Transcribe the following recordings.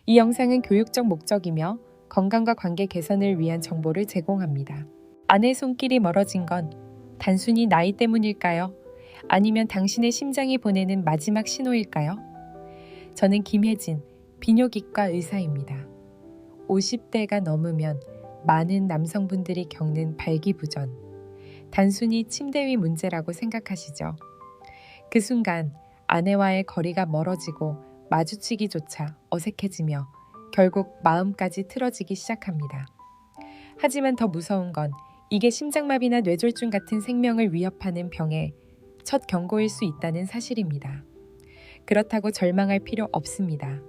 이 영상은 교육적 목적이며 건강과 관계 개선을 위한 정보를 제공합니다. 아내 손길이 멀어진 건 단순히 나이 때문일까요? 아니면 당신의 심장이 보내는 마지막 신호일까요? 저는 김혜진, 비뇨기과 의사입니다. 50대가 넘으면 많은 남성분들이 겪는 발기부전, 단순히 침대 위 문제라고 생각하시죠? 그 순간 아내와의 거리가 멀어지고 마주치기조차 어색해지며 결국 마음까지 틀어지기 시작합니다. 하지만 더 무서운 건 이게 심장마비나 뇌졸중 같은 생명을 위협하는 병의 첫 경고일 수 있다는 사실입니다. 그렇다고 절망할 필요 없습니다.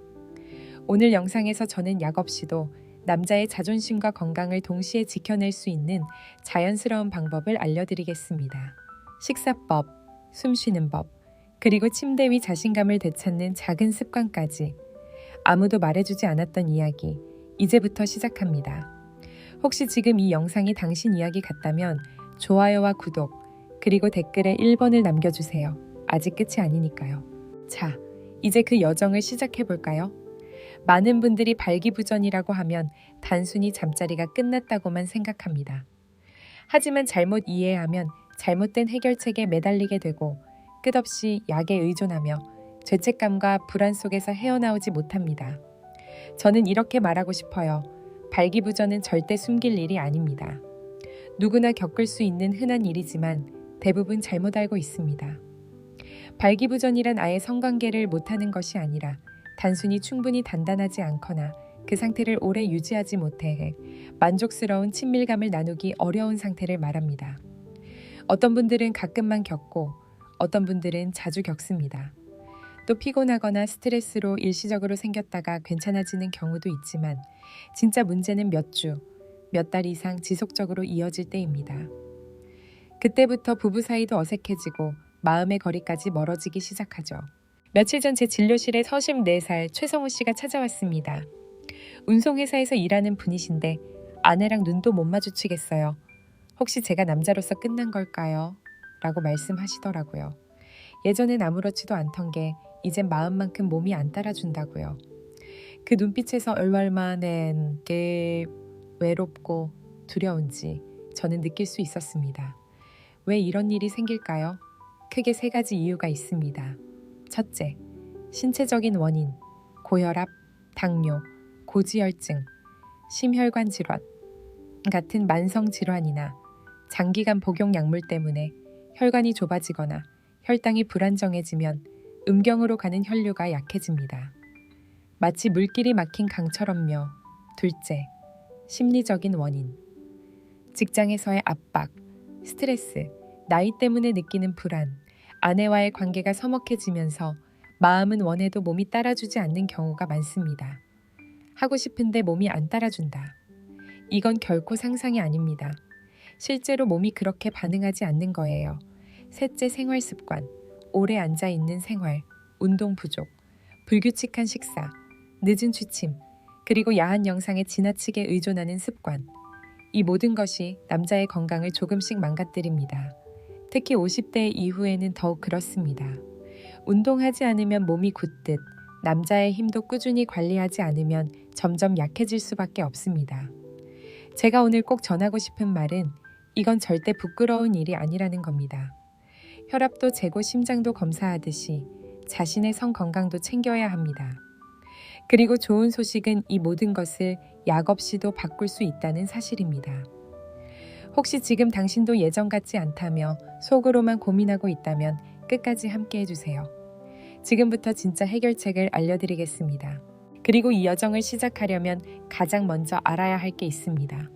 오늘 영상에서 저는 약 없이도 남자의 자존심과 건강을 동시에 지켜낼 수 있는 자연스러운 방법을 알려드리겠습니다. 식사법, 숨쉬는 법, 그리고 침대 위 자신감을 되찾는 작은 습관까지 아무도 말해주지 않았던 이야기, 이제부터 시작합니다. 혹시 지금 이 영상이 당신 이야기 같다면 좋아요와 구독, 그리고 댓글에 1번을 남겨주세요. 아직 끝이 아니니까요. 자, 이제 그 여정을 시작해볼까요? 많은 분들이 발기부전이라고 하면 단순히 잠자리가 끝났다고만 생각합니다. 하지만 잘못 이해하면 잘못된 해결책에 매달리게 되고 끝없이 약에 의존하며 죄책감과 불안 속에서 헤어나오지 못합니다. 저는 이렇게 말하고 싶어요. 발기부전은 절대 숨길 일이 아닙니다. 누구나 겪을 수 있는 흔한 일이지만 대부분 잘못 알고 있습니다. 발기부전이란 아예 성관계를 못하는 것이 아니라 단순히 충분히 단단하지 않거나 그 상태를 오래 유지하지 못해 만족스러운 친밀감을 나누기 어려운 상태를 말합니다. 어떤 분들은 가끔만 겪고 어떤 분들은 자주 겪습니다. 또 피곤하거나 스트레스로 일시적으로 생겼다가 괜찮아지는 경우도 있지만 진짜 문제는 몇 주, 몇 달 이상 지속적으로 이어질 때입니다. 그때부터 부부 사이도 어색해지고 마음의 거리까지 멀어지기 시작하죠. 며칠 전 제 진료실에 34살 최성우 씨가 찾아왔습니다. 운송회사에서 일하는 분이신데 아내랑 눈도 못 마주치겠어요. 혹시 제가 남자로서 끝난 걸까요? 라고 말씀하시더라고요. 예전엔 아무렇지도 않던 게 이젠 마음만큼 몸이 안 따라준다고요. 그 눈빛에서 얼마나 게 외롭고 두려운지 저는 느낄 수 있었습니다. 왜 이런 일이 생길까요? 크게 3가지 이유가 있습니다. 첫째, 신체적인 원인, 고혈압, 당뇨, 고지혈증, 심혈관 질환 같은 만성 질환이나 장기간 복용 약물 때문에 혈관이 좁아지거나 혈당이 불안정해지면 음경으로 가는 혈류가 약해집니다. 마치 물길이 막힌 강처럼요. 둘째, 심리적인 원인, 직장에서의 압박, 스트레스, 나이 때문에 느끼는 불안, 아내와의 관계가 서먹해지면서 마음은 원해도 몸이 따라주지 않는 경우가 많습니다. 하고 싶은데 몸이 안 따라준다. 이건 결코 상상이 아닙니다. 실제로 몸이 그렇게 반응하지 않는 거예요. 셋째, 생활 습관, 오래 앉아있는 생활, 운동 부족, 불규칙한 식사, 늦은 취침, 그리고 야한 영상에 지나치게 의존하는 습관. 이 모든 것이 남자의 건강을 조금씩 망가뜨립니다. 특히 50대 이후에는 더욱 그렇습니다. 운동하지 않으면 몸이 굳듯 남자의 힘도 꾸준히 관리하지 않으면 점점 약해질 수밖에 없습니다. 제가 오늘 꼭 전하고 싶은 말은 이건 절대 부끄러운 일이 아니라는 겁니다. 혈압도 재고 심장도 검사하듯이 자신의 성 건강도 챙겨야 합니다. 그리고 좋은 소식은 이 모든 것을 약 없이도 바꿀 수 있다는 사실입니다. 혹시 지금 당신도 예전 같지 않다며 속으로만 고민하고 있다면 끝까지 함께 해주세요. 지금부터 진짜 해결책을 알려드리겠습니다. 그리고 이 여정을 시작하려면 가장 먼저 알아야 할 게 있습니다.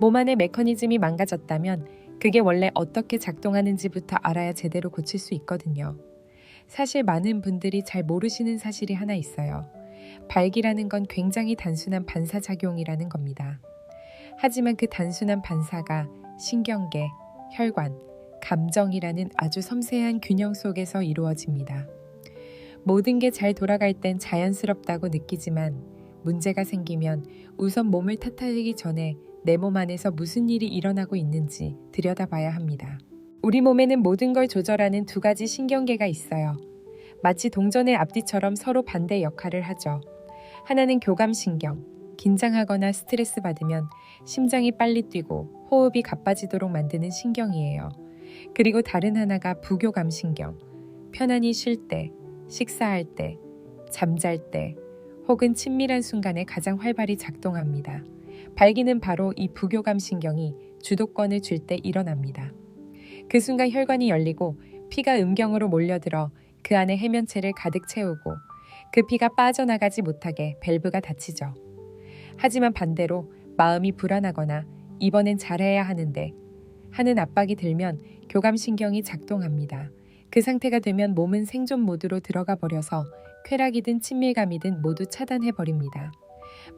몸 안의 메커니즘이 망가졌다면 그게 원래 어떻게 작동하는지부터 알아야 제대로 고칠 수 있거든요. 사실 많은 분들이 잘 모르시는 사실이 하나 있어요. 발기라는 건 굉장히 단순한 반사작용이라는 겁니다. 하지만 그 단순한 반사가 신경계, 혈관, 감정이라는 아주 섬세한 균형 속에서 이루어집니다. 모든 게 잘 돌아갈 땐 자연스럽다고 느끼지만 문제가 생기면 우선 몸을 탓하기 전에 내 몸 안에서 무슨 일이 일어나고 있는지 들여다봐야 합니다. 우리 몸에는 모든 걸 조절하는 2가지 신경계가 있어요. 마치 동전의 앞뒤처럼 서로 반대 역할을 하죠. 하나는 교감신경, 긴장하거나 스트레스 받으면 심장이 빨리 뛰고 호흡이 가빠지도록 만드는 신경이에요. 그리고 다른 하나가 부교감신경, 편안히 쉴 때, 식사할 때, 잠잘 때, 혹은 친밀한 순간에 가장 활발히 작동합니다. 발기는 바로 이 부교감신경이 주도권을 쥘 때 일어납니다. 그 순간 혈관이 열리고 피가 음경으로 몰려들어 그 안에 해면체를 가득 채우고 그 피가 빠져나가지 못하게 밸브가 닫히죠. 하지만 반대로 마음이 불안하거나 이번엔 잘해야 하는데 하는 압박이 들면 교감신경이 작동합니다. 그 상태가 되면 몸은 생존 모드로 들어가 버려서 쾌락이든 친밀감이든 모두 차단해버립니다.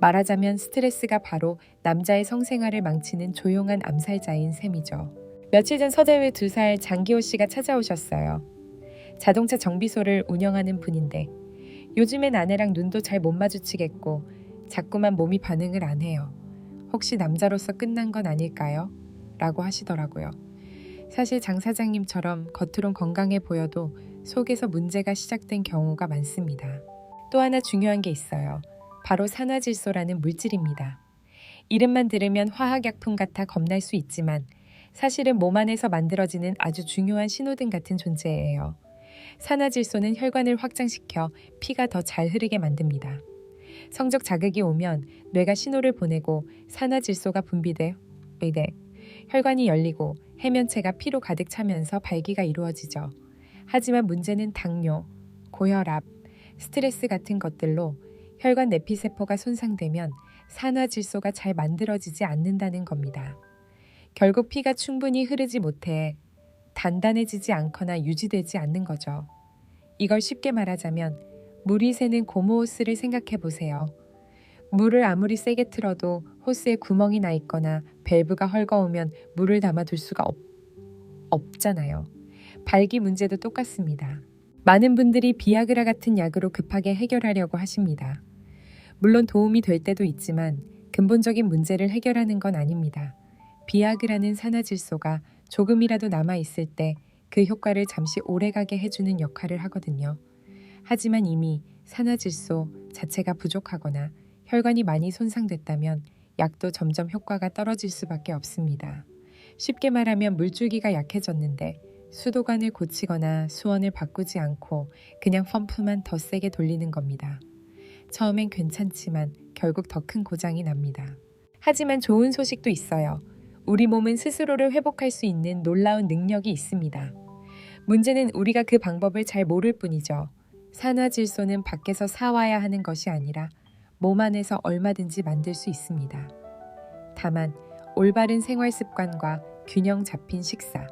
말하자면 스트레스가 바로 남자의 성생활을 망치는 조용한 암살자인 셈이죠. 며칠 전 서재회 2살 장기호 씨가 찾아오셨어요. 자동차 정비소를 운영하는 분인데 요즘엔 아내랑 눈도 잘 못 마주치겠고 자꾸만 몸이 반응을 안 해요. 혹시 남자로서 끝난 건 아닐까요? 라고 하시더라고요. 사실 장 사장님처럼 겉으론 건강해 보여도 속에서 문제가 시작된 경우가 많습니다. 또 하나 중요한 게 있어요. 바로 산화질소라는 물질입니다. 이름만 들으면 화학약품 같아 겁날 수 있지만 사실은 몸 안에서 만들어지는 아주 중요한 신호등 같은 존재예요. 산화질소는 혈관을 확장시켜 피가 더 잘 흐르게 만듭니다. 성적 자극이 오면 뇌가 신호를 보내고 산화질소가 분비돼 혈관이 열리고 해면체가 피로 가득 차면서 발기가 이루어지죠. 하지만 문제는 당뇨, 고혈압, 스트레스 같은 것들로 혈관 내피세포가 손상되면 산화질소가 잘 만들어지지 않는다는 겁니다. 결국 피가 충분히 흐르지 못해 단단해지지 않거나 유지되지 않는 거죠. 이걸 쉽게 말하자면 물이 새는 고무호스를 생각해 보세요. 물을 아무리 세게 틀어도 호스에 구멍이 나 있거나 밸브가 헐거우면 물을 담아둘 수가 없잖아요. 발기 문제도 똑같습니다. 많은 분들이 비아그라 같은 약으로 급하게 해결하려고 하십니다. 물론 도움이 될 때도 있지만 근본적인 문제를 해결하는 건 아닙니다. 비아그라는 산화질소가 조금이라도 남아있을 때 그 효과를 잠시 오래가게 해주는 역할을 하거든요. 하지만 이미 산화질소 자체가 부족하거나 혈관이 많이 손상됐다면 약도 점점 효과가 떨어질 수밖에 없습니다. 쉽게 말하면 물줄기가 약해졌는데 수도관을 고치거나 수원을 바꾸지 않고 그냥 펌프만 더 세게 돌리는 겁니다. 처음엔 괜찮지만 결국 더 큰 고장이 납니다. 하지만 좋은 소식도 있어요. 우리 몸은 스스로를 회복할 수 있는 놀라운 능력이 있습니다. 문제는 우리가 그 방법을 잘 모를 뿐이죠. 산화질소는 밖에서 사와야 하는 것이 아니라 몸 안에서 얼마든지 만들 수 있습니다. 다만 올바른 생활 습관과 균형 잡힌 식사,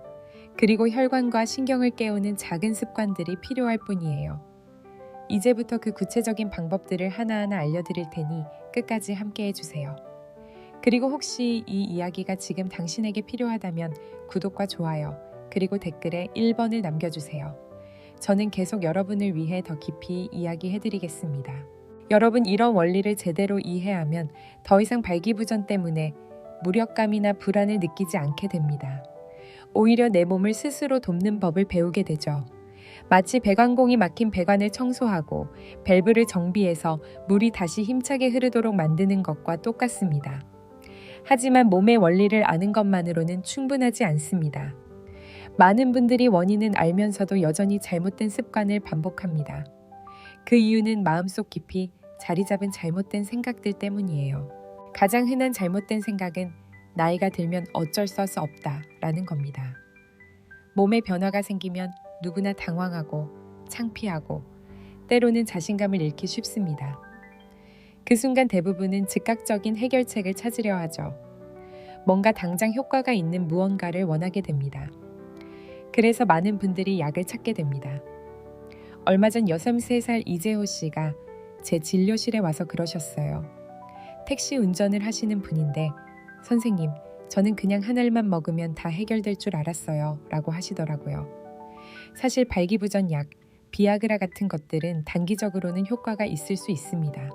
그리고 혈관과 신경을 깨우는 작은 습관들이 필요할 뿐이에요. 이제부터 그 구체적인 방법들을 하나하나 알려드릴 테니 끝까지 함께 해주세요. 그리고 혹시 이 이야기가 지금 당신에게 필요하다면 구독과 좋아요, 그리고 댓글에 1번을 남겨주세요. 저는 계속 여러분을 위해 더 깊이 이야기해드리겠습니다. 여러분, 이런 원리를 제대로 이해하면 더 이상 발기부전 때문에 무력감이나 불안을 느끼지 않게 됩니다. 오히려 내 몸을 스스로 돕는 법을 배우게 되죠. 마치 배관공이 막힌 배관을 청소하고 밸브를 정비해서 물이 다시 힘차게 흐르도록 만드는 것과 똑같습니다. 하지만 몸의 원리를 아는 것만으로는 충분하지 않습니다. 많은 분들이 원인은 알면서도 여전히 잘못된 습관을 반복합니다. 그 이유는 마음속 깊이 자리 잡은 잘못된 생각들 때문이에요. 가장 흔한 잘못된 생각은 나이가 들면 어쩔 수 없다라는 겁니다. 몸에 변화가 생기면 누구나 당황하고 창피하고 때로는 자신감을 잃기 쉽습니다. 그 순간 대부분은 즉각적인 해결책을 찾으려 하죠. 뭔가 당장 효과가 있는 무언가를 원하게 됩니다. 그래서 많은 분들이 약을 찾게 됩니다. 얼마 전 63살 이재호 씨가 제 진료실에 와서 그러셨어요. 택시 운전을 하시는 분인데 선생님, 저는 그냥 한 알만 먹으면 다 해결될 줄 알았어요 라고 하시더라고요. 사실 발기부전약, 비아그라 같은 것들은 단기적으로는 효과가 있을 수 있습니다.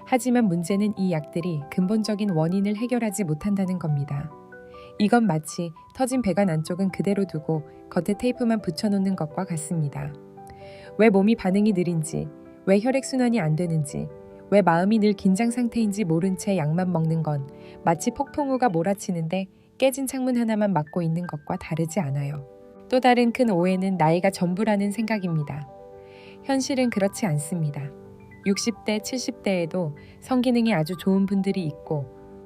하지만 문제는 이 약들이 근본적인 원인을 해결하지 못한다는 겁니다. 이건 마치 터진 배관 안쪽은 그대로 두고 겉에 테이프만 붙여놓는 것과 같습니다. 왜 몸이 반응이 느린지, 왜 혈액순환이 안 되는지, 왜 마음이 늘 긴장 상태인지 모른 채 약만 먹는 건 마치 폭풍우가 몰아치는데 깨진 창문 하나만 막고 있는 것과 다르지 않아요. 또 다른 큰 오해는 나이가 전부라는 생각입니다. 현실은 그렇지 않습니다. 60대, 70대에도 성기능이 아주 좋은 분들이 있고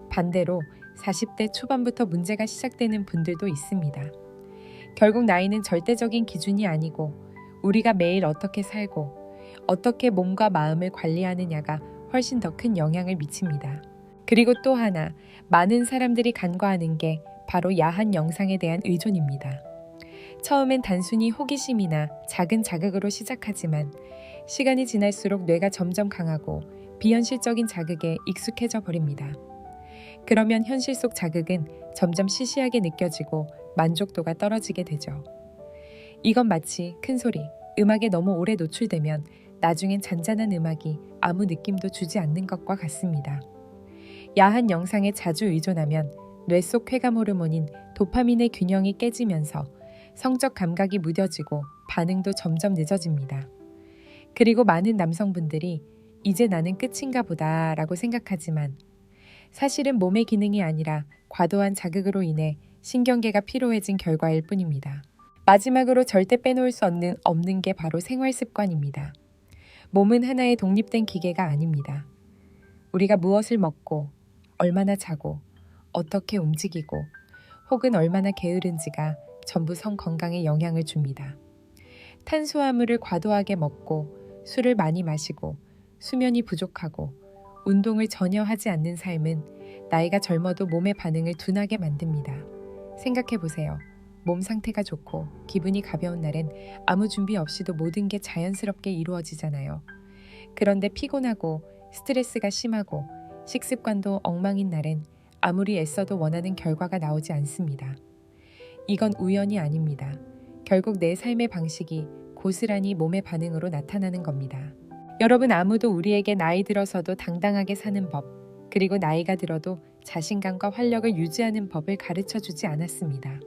반대로 40대 초반부터 문제가 시작되는 분들도 있습니다. 결국 나이는 절대적인 기준이 아니고 우리가 매일 어떻게 살고 어떻게 몸과 마음을 관리하느냐가 훨씬 더 큰 영향을 미칩니다. 그리고 또 하나, 많은 사람들이 간과하는 게 바로 야한 영상에 대한 의존입니다. 처음엔 단순히 호기심이나 작은 자극으로 시작하지만 시간이 지날수록 뇌가 점점 강하고 비현실적인 자극에 익숙해져 버립니다. 그러면 현실 속 자극은 점점 시시하게 느껴지고 만족도가 떨어지게 되죠. 이건 마치 큰 소리, 음악에 너무 오래 노출되면 나중엔 잔잔한 음악이 아무 느낌도 주지 않는 것과 같습니다. 야한 영상에 자주 의존하면 뇌 속 쾌감 호르몬인 도파민의 균형이 깨지면서 성적 감각이 무뎌지고 반응도 점점 늦어집니다. 그리고 많은 남성분들이 이제 나는 끝인가 보다 라고 생각하지만 사실은 몸의 기능이 아니라 과도한 자극으로 인해 신경계가 피로해진 결과일 뿐입니다. 마지막으로 절대 빼놓을 수 없는 게 바로 생활 습관입니다. 몸은 하나의 독립된 기계가 아닙니다. 우리가 무엇을 먹고, 얼마나 자고, 어떻게 움직이고, 혹은 얼마나 게으른지가 전부 성 건강에 영향을 줍니다. 탄수화물을 과도하게 먹고, 술을 많이 마시고, 수면이 부족하고, 운동을 전혀 하지 않는 삶은 나이가 젊어도 몸의 반응을 둔하게 만듭니다. 생각해보세요. 몸 상태가 좋고 기분이 가벼운 날엔 아무 준비 없이도 모든 게 자연스럽게 이루어지잖아요. 그런데 피곤하고 스트레스가 심하고 식습관도 엉망인 날엔 아무리 애써도 원하는 결과가 나오지 않습니다. 이건 우연이 아닙니다. 결국 내 삶의 방식이 고스란히 몸의 반응으로 나타나는 겁니다. 여러분, 아무도 우리에게 나이 들어서도 당당하게 사는 법, 그리고 나이가 들어도 자신감과 활력을 유지하는 법을 가르쳐 주지 않았습니다.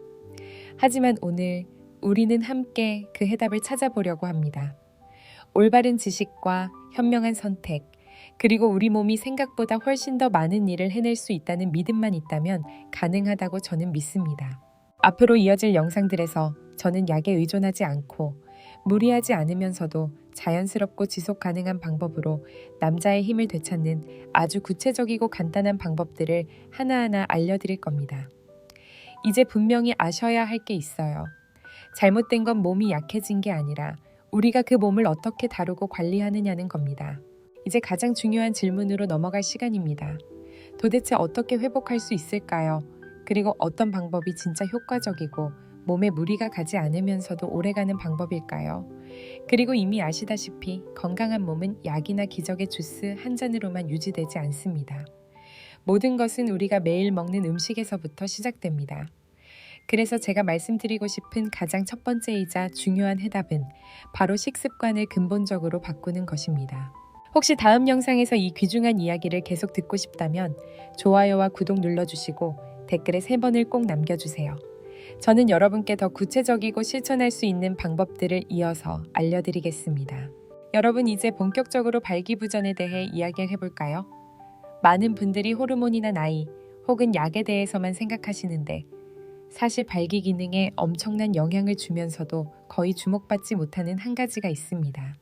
하지만 오늘 우리는 함께 그 해답을 찾아보려고 합니다. 올바른 지식과 현명한 선택, 그리고 우리 몸이 생각보다 훨씬 더 많은 일을 해낼 수 있다는 믿음만 있다면 가능하다고 저는 믿습니다. 앞으로 이어질 영상들에서 저는 약에 의존하지 않고 무리하지 않으면서도 자연스럽고 지속 가능한 방법으로 남자의 힘을 되찾는 아주 구체적이고 간단한 방법들을 하나하나 알려드릴 겁니다. 이제 분명히 아셔야 할 게 있어요. 잘못된 건 몸이 약해진 게 아니라 우리가 그 몸을 어떻게 다루고 관리하느냐는 겁니다. 이제 가장 중요한 질문으로 넘어갈 시간입니다. 도대체 어떻게 회복할 수 있을까요? 그리고 어떤 방법이 진짜 효과적이고 몸에 무리가 가지 않으면서도 오래가는 방법일까요? 그리고 이미 아시다시피 건강한 몸은 약이나 기적의 주스 한 잔으로만 유지되지 않습니다. 모든 것은 우리가 매일 먹는 음식에서부터 시작됩니다. 그래서 제가 말씀드리고 싶은 가장 첫 번째이자 중요한 해답은 바로 식습관을 근본적으로 바꾸는 것입니다. 혹시 다음 영상에서 이 귀중한 이야기를 계속 듣고 싶다면 좋아요와 구독 눌러주시고 댓글에 3번을 꼭 남겨주세요. 저는 여러분께 더 구체적이고 실천할 수 있는 방법들을 이어서 알려드리겠습니다. 여러분, 이제 본격적으로 발기부전에 대해 이야기해볼까요? 많은 분들이 호르몬이나 나이 혹은 약에 대해서만 생각하시는데 사실 발기 기능에 엄청난 영향을 주면서도 거의 주목받지 못하는 한 가지가 있습니다.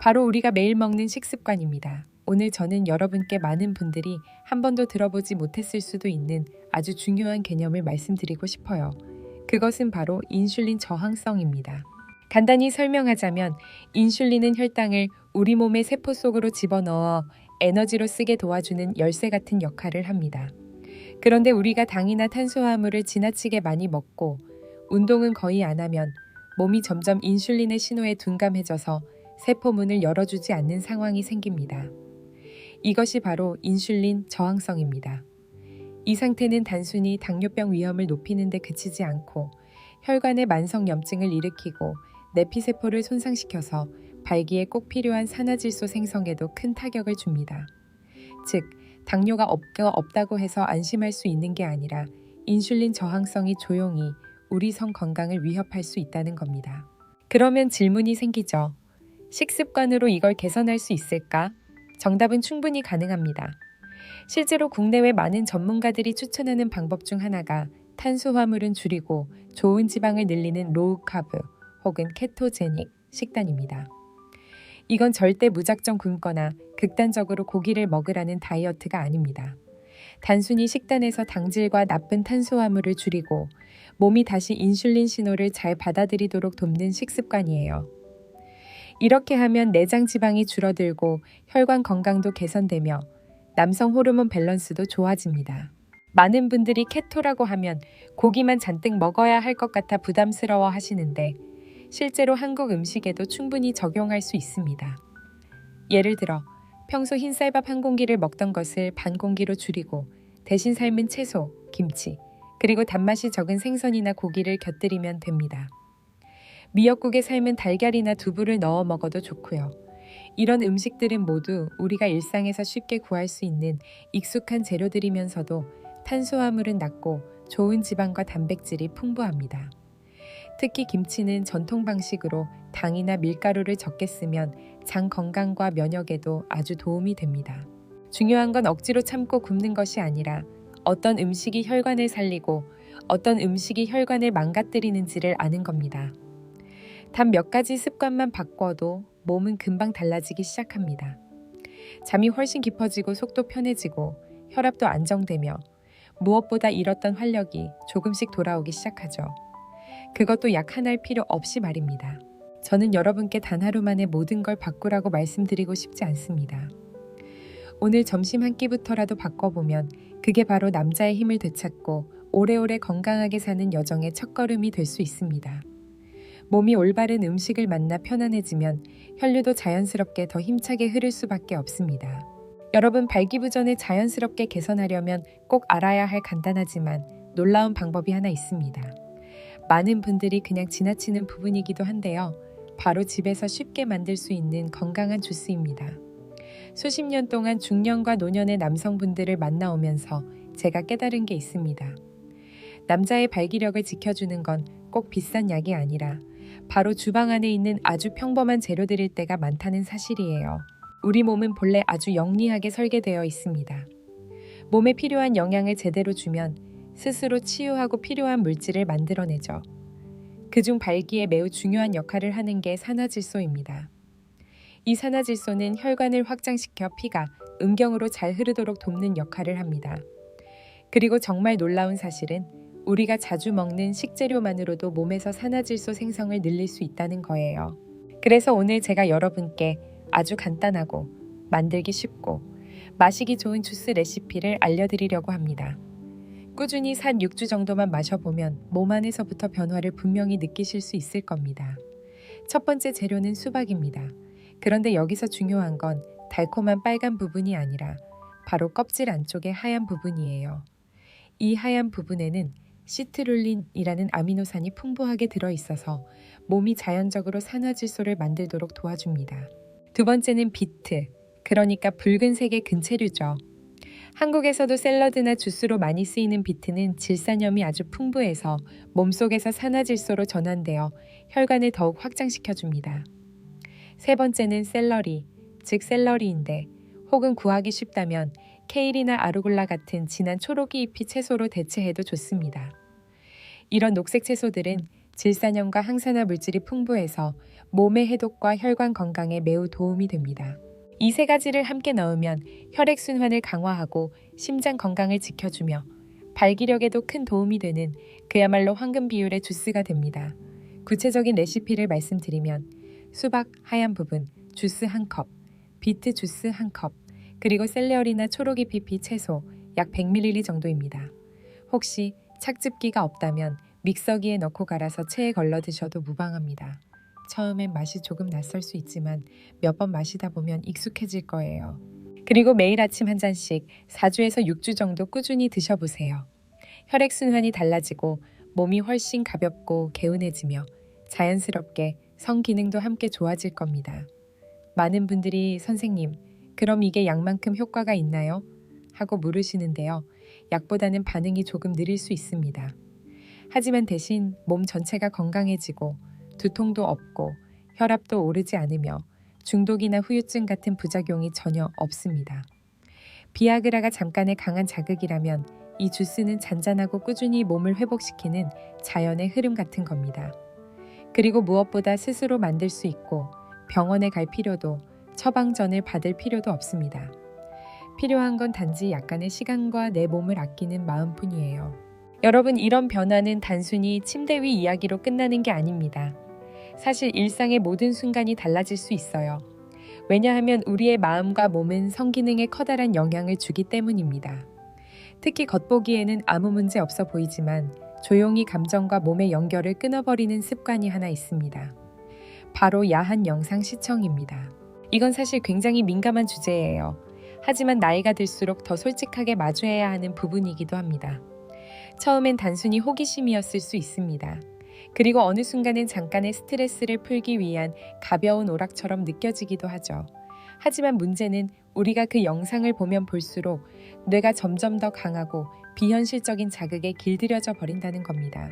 바로 우리가 매일 먹는 식습관입니다. 오늘 저는 여러분께 많은 분들이 한 번도 들어보지 못했을 수도 있는 아주 중요한 개념을 말씀드리고 싶어요. 그것은 바로 인슐린 저항성입니다. 간단히 설명하자면 인슐린은 혈당을 우리 몸의 세포 속으로 집어넣어 에너지로 쓰게 도와주는 열쇠 같은 역할을 합니다. 그런데 우리가 당이나 탄수화물을 지나치게 많이 먹고 운동은 거의 안 하면 몸이 점점 인슐린의 신호에 둔감해져서 세포 문을 열어주지 않는 상황이 생깁니다. 이것이 바로 인슐린 저항성입니다. 이 상태는 단순히 당뇨병 위험을 높이는 데 그치지 않고 혈관의 만성염증을 일으키고 내피세포를 손상시켜서 발기에 꼭 필요한 산화질소 생성에도 큰 타격을 줍니다. 즉, 당뇨가 없다고 해서 안심할 수 있는 게 아니라 인슐린 저항성이 조용히 우리 성 건강을 위협할 수 있다는 겁니다. 그러면 질문이 생기죠. 식습관으로 이걸 개선할 수 있을까? 정답은 충분히 가능합니다. 실제로 국내외 많은 전문가들이 추천하는 방법 중 하나가 탄수화물은 줄이고 좋은 지방을 늘리는 로우 카브 혹은 케토제닉 식단입니다. 이건 절대 무작정 굶거나 극단적으로 고기를 먹으라는 다이어트가 아닙니다. 단순히 식단에서 당질과 나쁜 탄수화물을 줄이고 몸이 다시 인슐린 신호를 잘 받아들이도록 돕는 식습관이에요. 이렇게 하면 내장 지방이 줄어들고 혈관 건강도 개선되며 남성 호르몬 밸런스도 좋아집니다. 많은 분들이 케토라고 하면 고기만 잔뜩 먹어야 할 것 같아 부담스러워 하시는데 실제로 한국 음식에도 충분히 적용할 수 있습니다. 예를 들어 평소 흰쌀밥 한 공기를 먹던 것을 반 공기로 줄이고 대신 삶은 채소, 김치, 그리고 단맛이 적은 생선이나 고기를 곁들이면 됩니다. 미역국에 삶은 달걀이나 두부를 넣어 먹어도 좋고요. 이런 음식들은 모두 우리가 일상에서 쉽게 구할 수 있는 익숙한 재료들이면서도 탄수화물은 낮고 좋은 지방과 단백질이 풍부합니다. 특히 김치는 전통 방식으로 당이나 밀가루를 적게 쓰면 장 건강과 면역에도 아주 도움이 됩니다. 중요한 건 억지로 참고 굶는 것이 아니라 어떤 음식이 혈관을 살리고 어떤 음식이 혈관을 망가뜨리는지를 아는 겁니다. 단 몇 가지 습관만 바꿔도 몸은 금방 달라지기 시작합니다. 잠이 훨씬 깊어지고 속도 편해지고 혈압도 안정되며 무엇보다 잃었던 활력이 조금씩 돌아오기 시작하죠. 그것도 약 한 알 필요 없이 말입니다. 저는 여러분께 단 하루 만에 모든 걸 바꾸라고 말씀드리고 싶지 않습니다. 오늘 점심 한 끼부터라도 바꿔보면 그게 바로 남자의 힘을 되찾고 오래오래 건강하게 사는 여정의 첫걸음이 될 수 있습니다. 몸이 올바른 음식을 만나 편안해지면 혈류도 자연스럽게 더 힘차게 흐를 수밖에 없습니다. 여러분, 발기부전을 자연스럽게 개선하려면 꼭 알아야 할 간단하지만 놀라운 방법이 하나 있습니다. 많은 분들이 그냥 지나치는 부분이기도 한데요. 바로 집에서 쉽게 만들 수 있는 건강한 주스입니다. 수십 년 동안 중년과 노년의 남성분들을 만나오면서 제가 깨달은 게 있습니다. 남자의 발기력을 지켜주는 건 꼭 비싼 약이 아니라 바로 주방 안에 있는 아주 평범한 재료들일 때가 많다는 사실이에요. 우리 몸은 본래 아주 영리하게 설계되어 있습니다. 몸에 필요한 영양을 제대로 주면 스스로 치유하고 필요한 물질을 만들어내죠. 그중 발기에 매우 중요한 역할을 하는 게 산화질소입니다. 이 산화질소는 혈관을 확장시켜 피가 음경으로 잘 흐르도록 돕는 역할을 합니다. 그리고 정말 놀라운 사실은 우리가 자주 먹는 식재료만으로도 몸에서 산화질소 생성을 늘릴 수 있다는 거예요. 그래서 오늘 제가 여러분께 아주 간단하고 만들기 쉽고 마시기 좋은 주스 레시피를 알려드리려고 합니다. 꾸준히 산 6주 정도만 마셔보면 몸 안에서부터 변화를 분명히 느끼실 수 있을 겁니다. 첫 번째 재료는 수박입니다. 그런데 여기서 중요한 건 달콤한 빨간 부분이 아니라 바로 껍질 안쪽의 하얀 부분이에요. 이 하얀 부분에는 시트룰린이라는 아미노산이 풍부하게 들어있어서 몸이 자연적으로 산화질소를 만들도록 도와줍니다. 두 번째는 비트, 그러니까 붉은색의 근체류죠. 한국에서도 샐러드나 주스로 많이 쓰이는 비트는 질산염이 아주 풍부해서 몸속에서 산화질소로 전환되어 혈관을 더욱 확장시켜줍니다. 세 번째는 샐러리, 즉 샐러리인데 혹은 구하기 쉽다면 케일이나 아루굴라 같은 진한 초록이 잎이 채소로 대체해도 좋습니다. 이런 녹색 채소들은 질산염과 항산화 물질이 풍부해서 몸의 해독과 혈관 건강에 매우 도움이 됩니다. 이 세 가지를 함께 넣으면 혈액순환을 강화하고 심장 건강을 지켜주며 발기력에도 큰 도움이 되는 그야말로 황금 비율의 주스가 됩니다. 구체적인 레시피를 말씀드리면 수박 하얀 부분, 주스 1컵, 비트 주스 1컵, 그리고 샐러리나 초록이 잎이 채소 약 100ml 정도입니다. 혹시 착즙기가 없다면 믹서기에 넣고 갈아서 체에 걸러 드셔도 무방합니다. 처음엔 맛이 조금 낯설 수 있지만 몇 번 마시다 보면 익숙해질 거예요. 그리고 매일 아침 한 잔씩 4주에서 6주 정도 꾸준히 드셔보세요. 혈액순환이 달라지고 몸이 훨씬 가볍고 개운해지며 자연스럽게 성기능도 함께 좋아질 겁니다. 많은 분들이 선생님, 그럼 이게 약만큼 효과가 있나요? 하고 물으시는데요. 약보다는 반응이 조금 느릴 수 있습니다. 하지만 대신 몸 전체가 건강해지고 두통도 없고 혈압도 오르지 않으며 중독이나 후유증 같은 부작용이 전혀 없습니다. 비아그라가 잠깐의 강한 자극이라면 이 주스는 잔잔하고 꾸준히 몸을 회복시키는 자연의 흐름 같은 겁니다. 그리고 무엇보다 스스로 만들 수 있고 병원에 갈 필요도 처방전을 받을 필요도 없습니다. 필요한 건 단지 약간의 시간과 내 몸을 아끼는 마음뿐이에요. 여러분, 이런 변화는 단순히 침대 위 이야기로 끝나는 게 아닙니다. 사실 일상의 모든 순간이 달라질 수 있어요. 왜냐하면 우리의 마음과 몸은 성기능에 커다란 영향을 주기 때문입니다. 특히 겉보기에는 아무 문제 없어 보이지만 조용히 감정과 몸의 연결을 끊어버리는 습관이 하나 있습니다. 바로 야한 영상 시청입니다. 이건 사실 굉장히 민감한 주제예요. 하지만 나이가 들수록 더 솔직하게 마주해야 하는 부분이기도 합니다. 처음엔 단순히 호기심이었을 수 있습니다. 그리고 어느 순간엔 잠깐의 스트레스를 풀기 위한 가벼운 오락처럼 느껴지기도 하죠. 하지만 문제는 우리가 그 영상을 보면 볼수록 뇌가 점점 더 강하고 비현실적인 자극에 길들여져 버린다는 겁니다.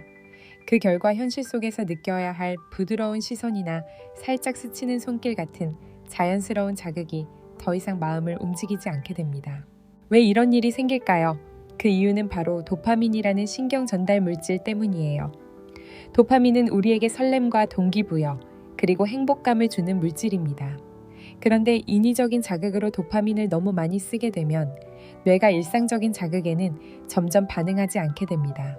그 결과 현실 속에서 느껴야 할 부드러운 시선이나 살짝 스치는 손길 같은 자연스러운 자극이 더 이상 마음을 움직이지 않게 됩니다. 왜 이런 일이 생길까요? 그 이유는 바로 도파민이라는 신경 전달 물질 때문이에요. 도파민은 우리에게 설렘과 동기부여, 그리고 행복감을 주는 물질입니다. 그런데 인위적인 자극으로 도파민을 너무 많이 쓰게 되면 뇌가 일상적인 자극에는 점점 반응하지 않게 됩니다.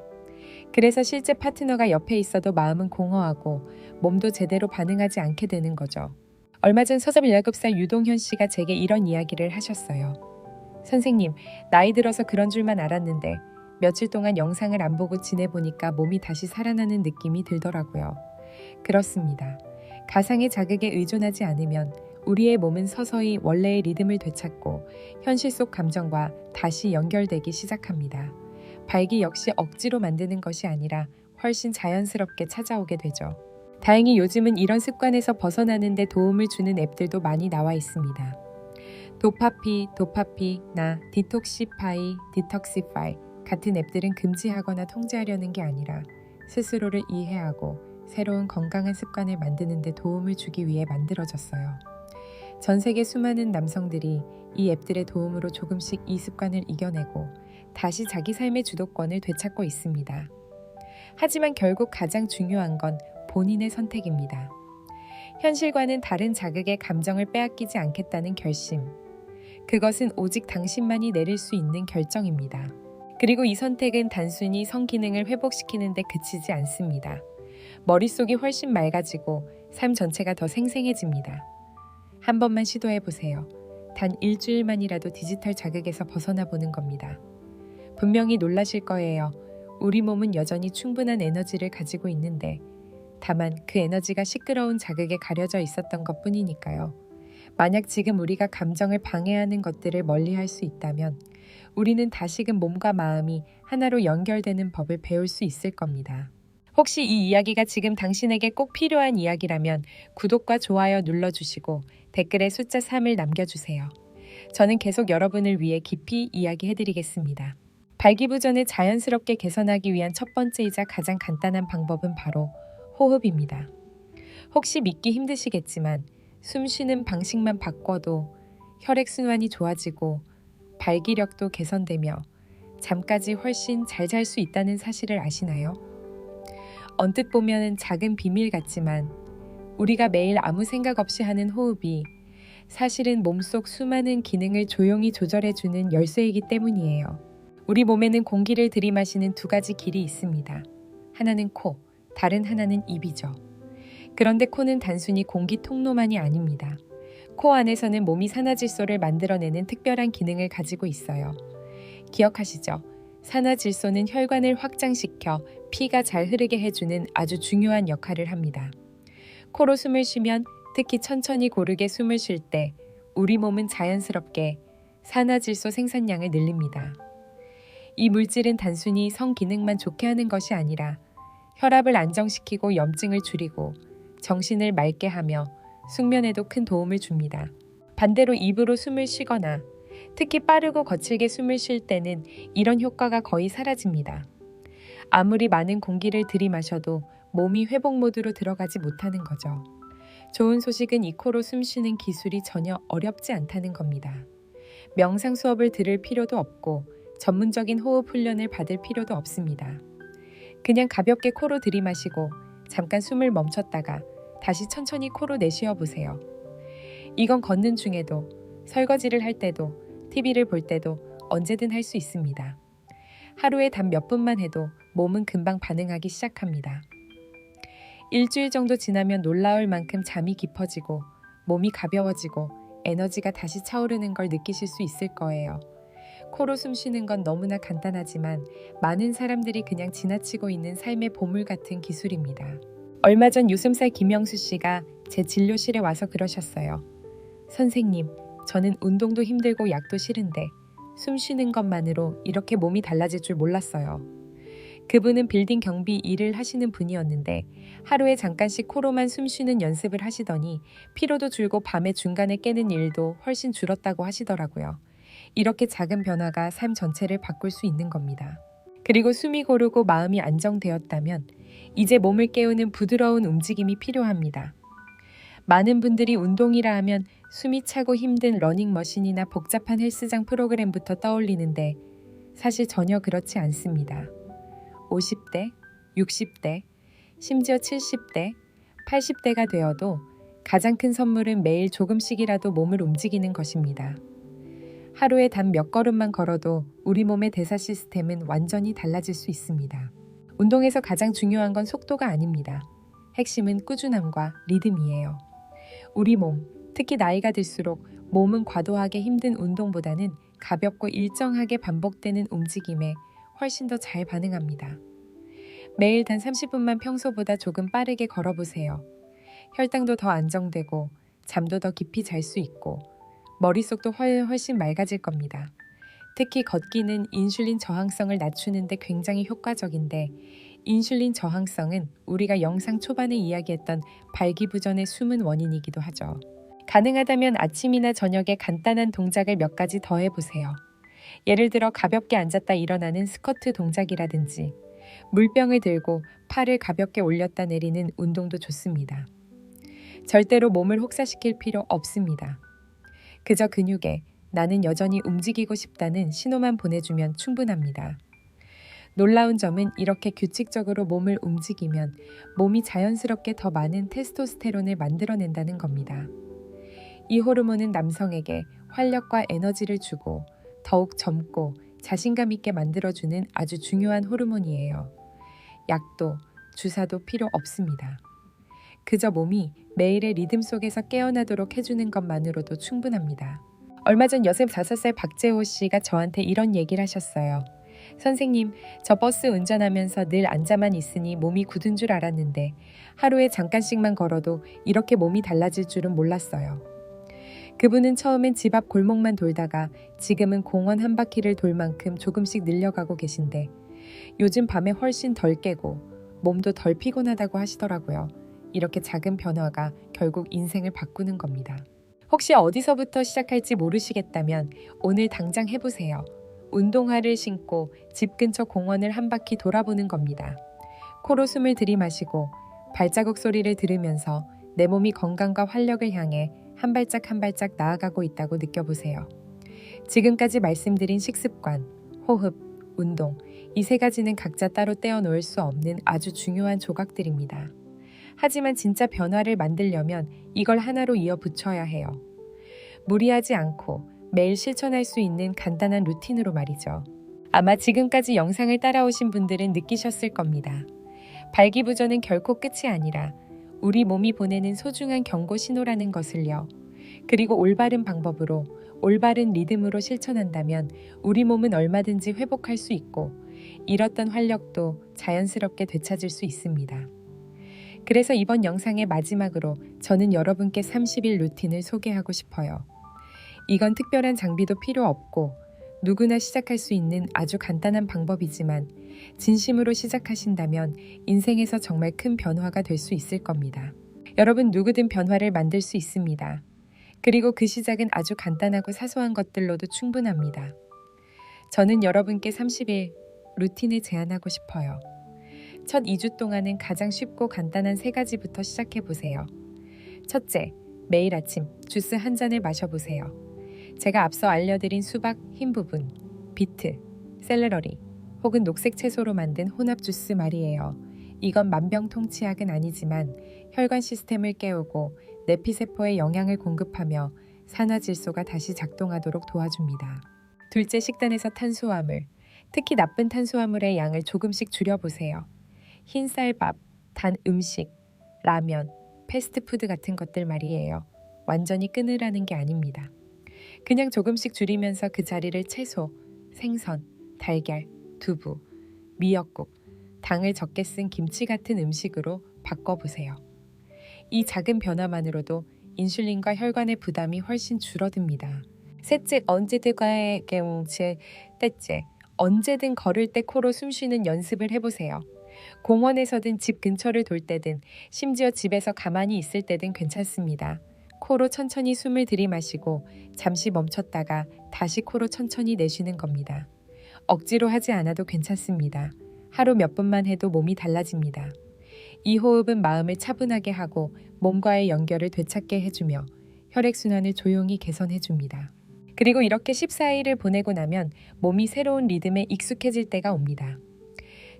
그래서 실제 파트너가 옆에 있어도 마음은 공허하고 몸도 제대로 반응하지 않게 되는 거죠. 얼마 전 서점 17살 유동현 씨가 제게 이런 이야기를 하셨어요. 선생님, 나이 들어서 그런 줄만 알았는데 며칠 동안 영상을 안 보고 지내보니까 몸이 다시 살아나는 느낌이 들더라고요. 그렇습니다. 가상의 자극에 의존하지 않으면 우리의 몸은 서서히 원래의 리듬을 되찾고 현실 속 감정과 다시 연결되기 시작합니다. 발기 역시 억지로 만드는 것이 아니라 훨씬 자연스럽게 찾아오게 되죠. 다행히 요즘은 이런 습관에서 벗어나는 데 도움을 주는 앱들도 많이 나와 있습니다. 도파피나 디톡시파이 같은 앱들은 금지하거나 통제하려는 게 아니라 스스로를 이해하고 새로운 건강한 습관을 만드는 데 도움을 주기 위해 만들어졌어요. 전 세계 수많은 남성들이 이 앱들의 도움으로 조금씩 이 습관을 이겨내고 다시 자기 삶의 주도권을 되찾고 있습니다. 하지만 결국 가장 중요한 건 본인의 선택입니다. 현실과는 다른 자극의 감정을 빼앗기지 않겠다는 결심. 그것은 오직 당신만이 내릴 수 있는 결정입니다. 그리고 이 선택은 단순히 성기능을 회복시키는 데 그치지 않습니다. 머릿속이 훨씬 맑아지고 삶 전체가 더 생생해집니다. 한 번만 시도해보세요. 단 일주일만이라도 디지털 자극에서 벗어나 보는 겁니다. 분명히 놀라실 거예요. 우리 몸은 여전히 충분한 에너지를 가지고 있는데 다만 그 에너지가 시끄러운 자극에 가려져 있었던 것뿐이니까요. 만약 지금 우리가 감정을 방해하는 것들을 멀리할 수 있다면 우리는 다시금 몸과 마음이 하나로 연결되는 법을 배울 수 있을 겁니다. 혹시 이 이야기가 지금 당신에게 꼭 필요한 이야기라면 구독과 좋아요 눌러주시고 댓글에 숫자 3을 남겨주세요. 저는 계속 여러분을 위해 깊이 이야기해드리겠습니다. 발기부전을 자연스럽게 개선하기 위한 첫 번째이자 가장 간단한 방법은 바로 호흡입니다. 혹시 믿기 힘드시겠지만 숨 쉬는 방식만 바꿔도 혈액순환이 좋아지고 발기력도 개선되며 잠까지 훨씬 잘 잘 수 있다는 사실을 아시나요? 언뜻 보면 작은 비밀 같지만 우리가 매일 아무 생각 없이 하는 호흡이 사실은 몸속 수많은 기능을 조용히 조절해주는 열쇠이기 때문이에요. 우리 몸에는 공기를 들이마시는 두 가지 길이 있습니다. 하나는 코, 다른 하나는 입이죠. 그런데 코는 단순히 공기 통로만이 아닙니다. 코 안에서는 몸이 산화질소를 만들어내는 특별한 기능을 가지고 있어요. 기억하시죠? 산화질소는 혈관을 확장시켜 피가 잘 흐르게 해주는 아주 중요한 역할을 합니다. 코로 숨을 쉬면, 특히 천천히 고르게 숨을 쉴 때 우리 몸은 자연스럽게 산화질소 생산량을 늘립니다. 이 물질은 단순히 성기능만 좋게 하는 것이 아니라 혈압을 안정시키고 염증을 줄이고 정신을 맑게 하며 숙면에도 큰 도움을 줍니다. 반대로 입으로 숨을 쉬거나 특히 빠르고 거칠게 숨을 쉴 때는 이런 효과가 거의 사라집니다. 아무리 많은 공기를 들이마셔도 몸이 회복 모드로 들어가지 못하는 거죠. 좋은 소식은 이 코로 숨쉬는 기술이 전혀 어렵지 않다는 겁니다. 명상 수업을 들을 필요도 없고 전문적인 호흡 훈련을 받을 필요도 없습니다. 그냥 가볍게 코로 들이마시고 잠깐 숨을 멈췄다가 다시 천천히 코로 내쉬어 보세요. 이건 걷는 중에도, 설거지를 할 때도, TV를 볼 때도 언제든 할 수 있습니다. 하루에 단 몇 분만 해도 몸은 금방 반응하기 시작합니다. 일주일 정도 지나면 놀라울 만큼 잠이 깊어지고 몸이 가벼워지고 에너지가 다시 차오르는 걸 느끼실 수 있을 거예요. 코로 숨 쉬는 건 너무나 간단하지만 많은 사람들이 그냥 지나치고 있는 삶의 보물 같은 기술입니다. 얼마 전 유슴살 김영수 씨가 제 진료실에 와서 그러셨어요. 선생님, 저는 운동도 힘들고 약도 싫은데 숨 쉬는 것만으로 이렇게 몸이 달라질 줄 몰랐어요. 그분은 빌딩 경비 일을 하시는 분이었는데 하루에 잠깐씩 코로만 숨 쉬는 연습을 하시더니 피로도 줄고 밤에 중간에 깨는 일도 훨씬 줄었다고 하시더라고요. 이렇게 작은 변화가 삶 전체를 바꿀 수 있는 겁니다. 그리고 숨이 고르고 마음이 안정되었다면 이제 몸을 깨우는 부드러운 움직임이 필요합니다. 많은 분들이 운동이라 하면 숨이 차고 힘든 러닝머신이나 복잡한 헬스장 프로그램부터 떠올리는데 사실 전혀 그렇지 않습니다. 50대, 60대, 심지어 70대, 80대가 되어도 가장 큰 선물은 매일 조금씩이라도 몸을 움직이는 것입니다. 하루에 단 몇 걸음만 걸어도 우리 몸의 대사 시스템은 완전히 달라질 수 있습니다. 운동에서 가장 중요한 건 속도가 아닙니다. 핵심은 꾸준함과 리듬이에요. 우리 몸, 특히 나이가 들수록 몸은 과도하게 힘든 운동보다는 가볍고 일정하게 반복되는 움직임에 훨씬 더 잘 반응합니다. 매일 단 30분만 평소보다 조금 빠르게 걸어보세요. 혈당도 더 안정되고 잠도 더 깊이 잘 수 있고 머릿속도 훨씬 맑아질 겁니다. 특히 걷기는 인슐린 저항성을 낮추는 데 굉장히 효과적인데 인슐린 저항성은 우리가 영상 초반에 이야기했던 발기부전의 숨은 원인이기도 하죠. 가능하다면 아침이나 저녁에 간단한 동작을 몇 가지 더 해보세요. 예를 들어 가볍게 앉았다 일어나는 스쿼트 동작이라든지 물병을 들고 팔을 가볍게 올렸다 내리는 운동도 좋습니다. 절대로 몸을 혹사시킬 필요 없습니다. 그저 근육에 나는 여전히 움직이고 싶다는 신호만 보내주면 충분합니다. 놀라운 점은 이렇게 규칙적으로 몸을 움직이면 몸이 자연스럽게 더 많은 테스토스테론을 만들어낸다는 겁니다. 이 호르몬은 남성에게 활력과 에너지를 주고 더욱 젊고 자신감 있게 만들어주는 아주 중요한 호르몬이에요. 약도, 주사도 필요 없습니다. 그저 몸이 매일의 리듬 속에서 깨어나도록 해주는 것만으로도 충분합니다. 얼마 전 65살 박재호 씨가 저한테 이런 얘기를 하셨어요. 선생님, 저 버스 운전하면서 늘 앉아만 있으니 몸이 굳은 줄 알았는데 하루에 잠깐씩만 걸어도 이렇게 몸이 달라질 줄은 몰랐어요. 그분은 처음엔 집 앞 골목만 돌다가 지금은 공원 한 바퀴를 돌 만큼 조금씩 늘려가고 계신데 요즘 밤에 훨씬 덜 깨고 몸도 덜 피곤하다고 하시더라고요. 이렇게 작은 변화가 결국 인생을 바꾸는 겁니다. 혹시 어디서부터 시작할지 모르시겠다면 오늘 당장 해보세요. 운동화를 신고 집 근처 공원을 한 바퀴 돌아보는 겁니다. 코로 숨을 들이마시고 발자국 소리를 들으면서 내 몸이 건강과 활력을 향해 한 발짝 한 발짝 나아가고 있다고 느껴보세요. 지금까지 말씀드린 식습관, 호흡, 운동, 이 세 가지는 각자 따로 떼어놓을 수 없는 아주 중요한 조각들입니다. 하지만 진짜 변화를 만들려면 이걸 하나로 이어 붙여야 해요. 무리하지 않고 매일 실천할 수 있는 간단한 루틴으로 말이죠. 아마 지금까지 영상을 따라오신 분들은 느끼셨을 겁니다. 발기부전은 결코 끝이 아니라 우리 몸이 보내는 소중한 경고 신호라는 것을요. 그리고 올바른 방법으로, 올바른 리듬으로 실천한다면 우리 몸은 얼마든지 회복할 수 있고 잃었던 활력도 자연스럽게 되찾을 수 있습니다. 그래서 이번 영상의 마지막으로 저는 여러분께 30일 루틴을 소개하고 싶어요. 이건 특별한 장비도 필요 없고 누구나 시작할 수 있는 아주 간단한 방법이지만 진심으로 시작하신다면 인생에서 정말 큰 변화가 될 수 있을 겁니다. 여러분 누구든 변화를 만들 수 있습니다. 그리고 그 시작은 아주 간단하고 사소한 것들로도 충분합니다. 저는 여러분께 30일 루틴을 제안하고 싶어요. 첫 2주 동안은 가장 쉽고 간단한 3가지부터 시작해보세요. 첫째, 매일 아침 주스 한 잔을 마셔보세요. 제가 앞서 알려드린 수박, 흰 부분, 비트, 샐러리 혹은 녹색 채소로 만든 혼합 주스 말이에요. 이건 만병통치약은 아니지만 혈관 시스템을 깨우고 내피세포에 영양을 공급하며 산화질소가 다시 작동하도록 도와줍니다. 둘째, 식단에서 탄수화물, 특히 나쁜 탄수화물의 양을 조금씩 줄여보세요. 흰쌀밥, 단 음식, 라면, 패스트푸드 같은 것들 말이에요. 완전히 끊으라는 게 아닙니다. 그냥 조금씩 줄이면서 그 자리를 채소, 생선, 달걀, 두부, 미역국, 당을 적게 쓴 김치 같은 음식으로 바꿔보세요. 이 작은 변화만으로도 인슐린과 혈관의 부담이 훨씬 줄어듭니다. 셋째, 언제든 걸을 때 코로 숨쉬는 연습을 해보세요. 공원에서든 집 근처를 돌 때든 심지어 집에서 가만히 있을 때든 괜찮습니다. 코로 천천히 숨을 들이마시고 잠시 멈췄다가 다시 코로 천천히 내쉬는 겁니다. 억지로 하지 않아도 괜찮습니다. 하루 몇 분만 해도 몸이 달라집니다. 이 호흡은 마음을 차분하게 하고 몸과의 연결을 되찾게 해주며 혈액순환을 조용히 개선해줍니다. 그리고 이렇게 14일을 보내고 나면 몸이 새로운 리듬에 익숙해질 때가 옵니다.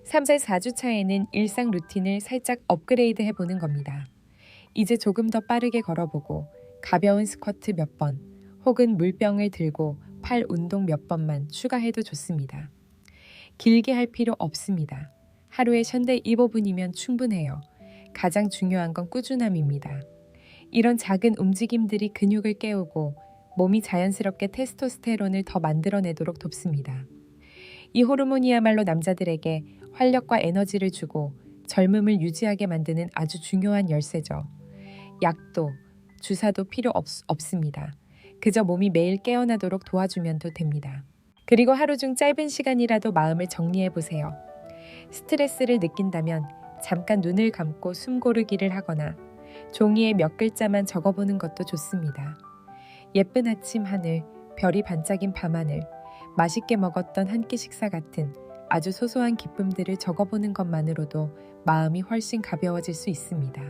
3세 4주차에는 일상 루틴을 살짝 업그레이드 해보는 겁니다. 이제 조금 더 빠르게 걸어보고 가벼운 스쿼트 몇 번 혹은 물병을 들고 팔 운동 몇 번만 추가해도 좋습니다. 길게 할 필요 없습니다. 하루에 현대 15분이면 충분해요. 가장 중요한 건 꾸준함입니다. 이런 작은 움직임들이 근육을 깨우고 몸이 자연스럽게 테스토스테론을 더 만들어내도록 돕습니다. 이 호르몬이야말로 남자들에게 활력과 에너지를 주고 젊음을 유지하게 만드는 아주 중요한 열쇠죠. 약도, 주사도 필요 없습니다. 그저 몸이 매일 깨어나도록 도와주면도 됩니다. 그리고 하루 중 짧은 시간이라도 마음을 정리해보세요. 스트레스를 느낀다면 잠깐 눈을 감고 숨 고르기를 하거나 종이에 몇 글자만 적어보는 것도 좋습니다. 예쁜 아침 하늘, 별이 반짝인 밤하늘, 맛있게 먹었던 한 끼 식사 같은 아주 소소한 기쁨들을 적어보는 것만으로도 마음이 훨씬 가벼워질 수 있습니다.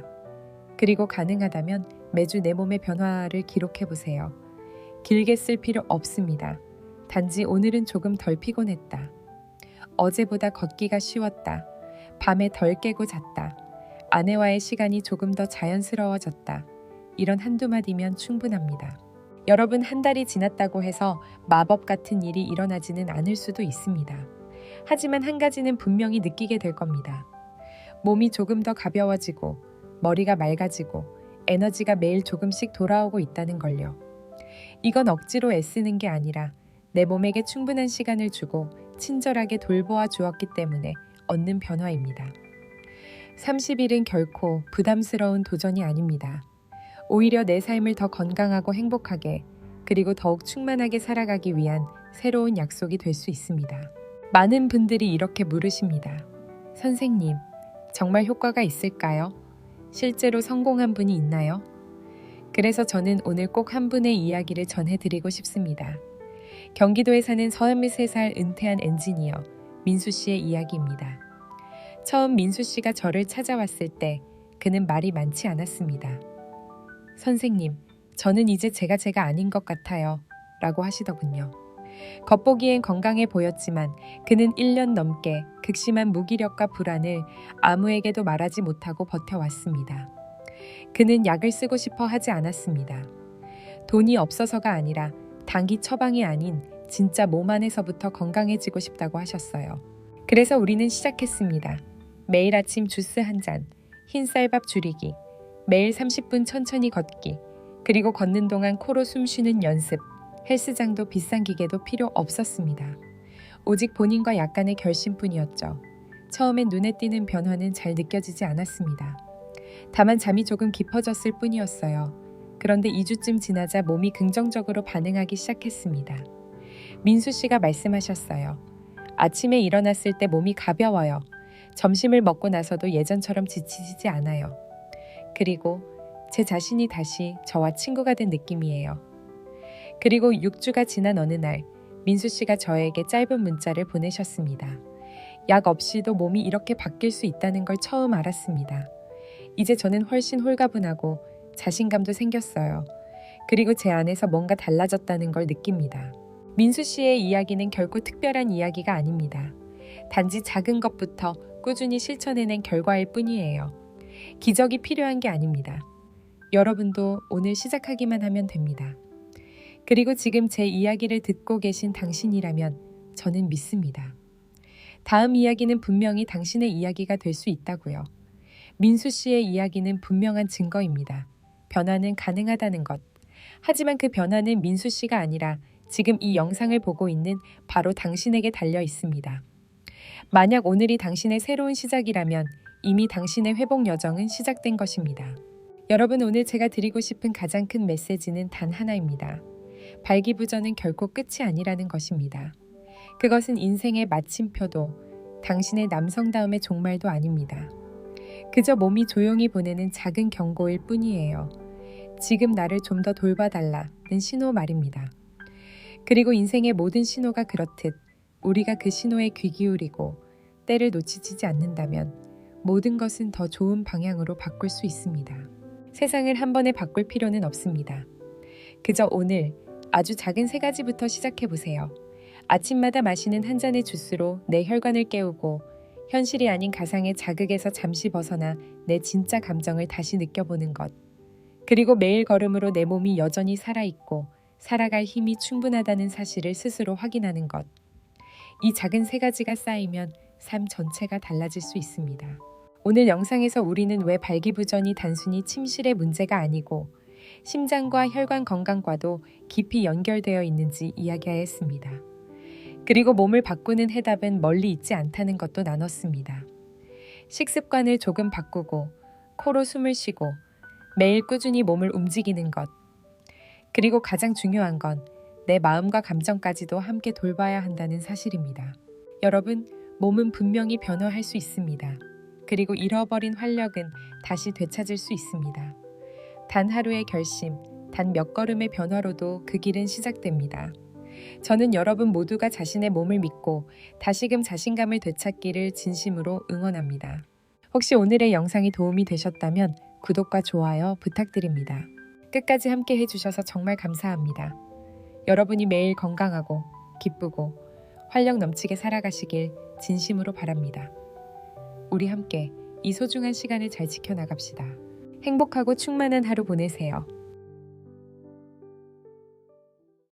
그리고 가능하다면 매주 내 몸의 변화를 기록해보세요. 길게 쓸 필요 없습니다. 단지 오늘은 조금 덜 피곤했다. 어제보다 걷기가 쉬웠다. 밤에 덜 깨고 잤다. 아내와의 시간이 조금 더 자연스러워졌다. 이런 한두 마디면 충분합니다. 여러분, 한 달이 지났다고 해서 마법 같은 일이 일어나지는 않을 수도 있습니다. 하지만 한 가지는 분명히 느끼게 될 겁니다. 몸이 조금 더 가벼워지고 머리가 맑아지고 에너지가 매일 조금씩 돌아오고 있다는 걸요. 이건 억지로 애쓰는 게 아니라 내 몸에게 충분한 시간을 주고 친절하게 돌보아 주었기 때문에 얻는 변화입니다. 30일은 결코 부담스러운 도전이 아닙니다. 오히려 내 삶을 더 건강하고 행복하게 그리고 더욱 충만하게 살아가기 위한 새로운 약속이 될 수 있습니다. 많은 분들이 이렇게 물으십니다. 선생님, 정말 효과가 있을까요? 실제로 성공한 분이 있나요? 그래서 저는 오늘 꼭 한 분의 이야기를 전해드리고 싶습니다. 경기도에 사는 33살 은퇴한 엔지니어 민수 씨의 이야기입니다. 처음 민수 씨가 저를 찾아왔을 때 그는 말이 많지 않았습니다. 선생님, 저는 이제 제가 아닌 것 같아요. 라고 하시더군요. 겉보기엔 건강해 보였지만 그는 1년 넘게 극심한 무기력과 불안을 아무에게도 말하지 못하고 버텨왔습니다. 그는 약을 쓰고 싶어 하지 않았습니다. 돈이 없어서가 아니라 단기 처방이 아닌 진짜 몸 안에서부터 건강해지고 싶다고 하셨어요. 그래서 우리는 시작했습니다. 매일 아침 주스 한 잔, 흰쌀밥 줄이기, 매일 30분 천천히 걷기, 그리고 걷는 동안 코로 숨 쉬는 연습, 헬스장도 비싼 기계도 필요 없었습니다. 오직 본인과 약간의 결심뿐이었죠. 처음엔 눈에 띄는 변화는 잘 느껴지지 않았습니다. 다만 잠이 조금 깊어졌을 뿐이었어요. 그런데 2주쯤 지나자 몸이 긍정적으로 반응하기 시작했습니다. 민수 씨가 말씀하셨어요. 아침에 일어났을 때 몸이 가벼워요. 점심을 먹고 나서도 예전처럼 지치지 않아요. 그리고 제 자신이 다시 저와 친구가 된 느낌이에요. 그리고 6주가 지난 어느 날 민수 씨가 저에게 짧은 문자를 보내셨습니다. 약 없이도 몸이 이렇게 바뀔 수 있다는 걸 처음 알았습니다. 이제 저는 훨씬 홀가분하고 자신감도 생겼어요. 그리고 제 안에서 뭔가 달라졌다는 걸 느낍니다. 민수 씨의 이야기는 결코 특별한 이야기가 아닙니다. 단지 작은 것부터 꾸준히 실천해낸 결과일 뿐이에요. 기적이 필요한 게 아닙니다. 여러분도 오늘 시작하기만 하면 됩니다. 그리고 지금 제 이야기를 듣고 계신 당신이라면 저는 믿습니다. 다음 이야기는 분명히 당신의 이야기가 될 수 있다고요. 민수 씨의 이야기는 분명한 증거입니다. 변화는 가능하다는 것. 하지만 그 변화는 민수 씨가 아니라 지금 이 영상을 보고 있는 바로 당신에게 달려 있습니다. 만약 오늘이 당신의 새로운 시작이라면 이미 당신의 회복 여정은 시작된 것입니다. 여러분, 오늘 제가 드리고 싶은 가장 큰 메시지는 단 하나입니다. 발기부전은 결코 끝이 아니라는 것입니다. 그것은 인생의 마침표도 당신의 남성다움의 종말도 아닙니다. 그저 몸이 조용히 보내는 작은 경고일 뿐이에요. 지금 나를 좀 더 돌봐달라는 신호 말입니다. 그리고 인생의 모든 신호가 그렇듯 우리가 그 신호에 귀 기울이고 때를 놓치지 않는다면 모든 것은 더 좋은 방향으로 바꿀 수 있습니다. 세상을 한 번에 바꿀 필요는 없습니다. 그저 오늘 아주 작은 3가지부터 시작해보세요. 아침마다 마시는 한 잔의 주스로 내 혈관을 깨우고 현실이 아닌 가상의 자극에서 잠시 벗어나 내 진짜 감정을 다시 느껴보는 것. 그리고 매일 걸음으로 내 몸이 여전히 살아있고 살아갈 힘이 충분하다는 사실을 스스로 확인하는 것. 이 작은 3가지가 쌓이면 삶 전체가 달라질 수 있습니다. 오늘 영상에서 우리는 왜 발기부전이 단순히 침실의 문제가 아니고 심장과 혈관 건강과도 깊이 연결되어 있는지 이야기하였습니다. 그리고 몸을 바꾸는 해답은 멀리 있지 않다는 것도 나눴습니다. 식습관을 조금 바꾸고 코로 숨을 쉬고 매일 꾸준히 몸을 움직이는 것. 그리고 가장 중요한 건 내 마음과 감정까지도 함께 돌봐야 한다는 사실입니다. 여러분, 몸은 분명히 변화할 수 있습니다. 그리고 잃어버린 활력은 다시 되찾을 수 있습니다. 단 하루의 결심, 단 몇 걸음의 변화로도 그 길은 시작됩니다. 저는 여러분 모두가 자신의 몸을 믿고 다시금 자신감을 되찾기를 진심으로 응원합니다. 혹시 오늘의 영상이 도움이 되셨다면 구독과 좋아요 부탁드립니다. 끝까지 함께 해주셔서 정말 감사합니다. 여러분이 매일 건강하고 기쁘고 활력 넘치게 살아가시길 진심으로 바랍니다. 우리 함께 이 소중한 시간을 잘 지켜나갑시다. 행복하고 충만한 하루 보내세요.